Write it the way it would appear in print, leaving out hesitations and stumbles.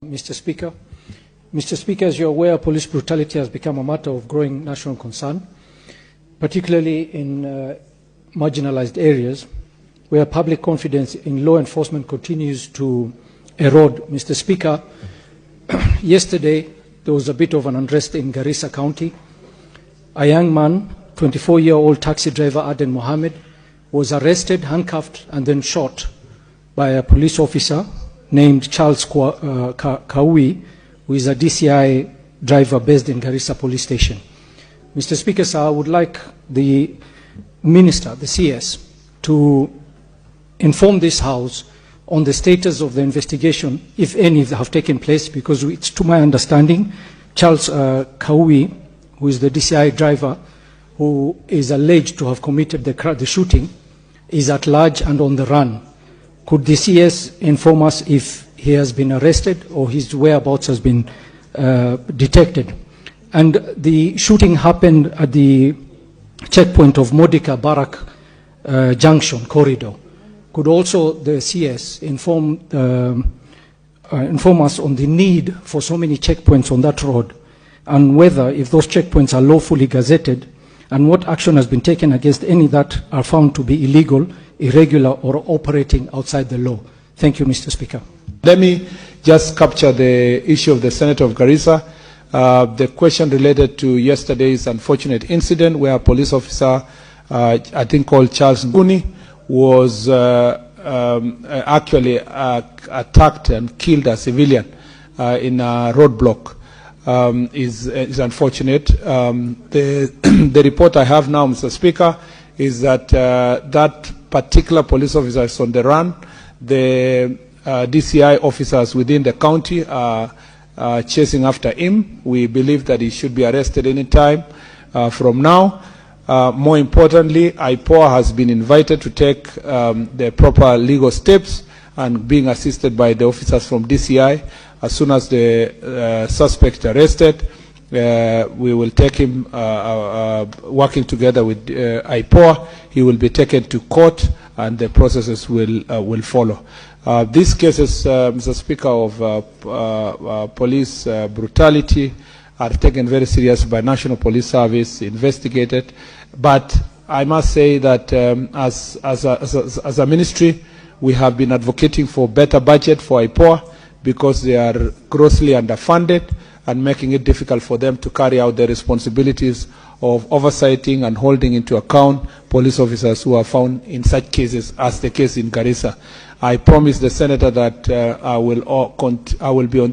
Mr. Speaker. Mr. Speaker, as you're aware, police brutality has become a matter of growing national concern, particularly in marginalized areas where public confidence in law enforcement continues to erode. Mr. Speaker, yesterday there was a bit of an unrest in Garissa County. A young man, 24-year-old taxi driver Aden Mohammed, was arrested, handcuffed, and then shot by a police officer named Charles Kaui, who is a DCI driver based in Garissa Police Station. Mr. Speaker, sir, I would like the Minister, the CS, to inform this House on the status of the investigation, if any, that have taken place, because it's to my understanding, Charles Kaui, who is the DCI driver, who is alleged to have committed the shooting, is at large and on the run. Could the CS inform us if he has been arrested or his whereabouts has been detected? And the shooting happened at the checkpoint of Modika Barak Junction corridor. Could also the CS inform us on the need for so many checkpoints on that road, and whether, if those checkpoints are lawfully gazetted, and what action has been taken against any that are found to be illegal, irregular, or operating outside the law? Thank you, Mr. Speaker. Let me just capture the issue of the Senator of Garissa. The question related to yesterday's unfortunate incident where a police officer, I think called Charles Nguni, was actually attacked and killed a civilian in a roadblock. Is unfortunate. The report I have now, Mr. Speaker, is that that particular police officer is on the run. The DCI officers within the county are chasing after him. We believe that he should be arrested any time from now. More importantly, IPOA has been invited to take the proper legal steps and being assisted by the officers from DCI. As soon as the suspect arrested, we will take him, working together with IPOA. He will be taken to court and the processes will follow. These cases, Mr. Speaker, of police brutality are taken very serious by National Police Service, investigated. But I must say that as a ministry, we have been advocating for better budget for IPOA, because they are grossly underfunded and making it difficult for them to carry out their responsibilities of oversighting and holding into account police officers who are found in such cases as the case in Garissa. I promise the Senator that I will be on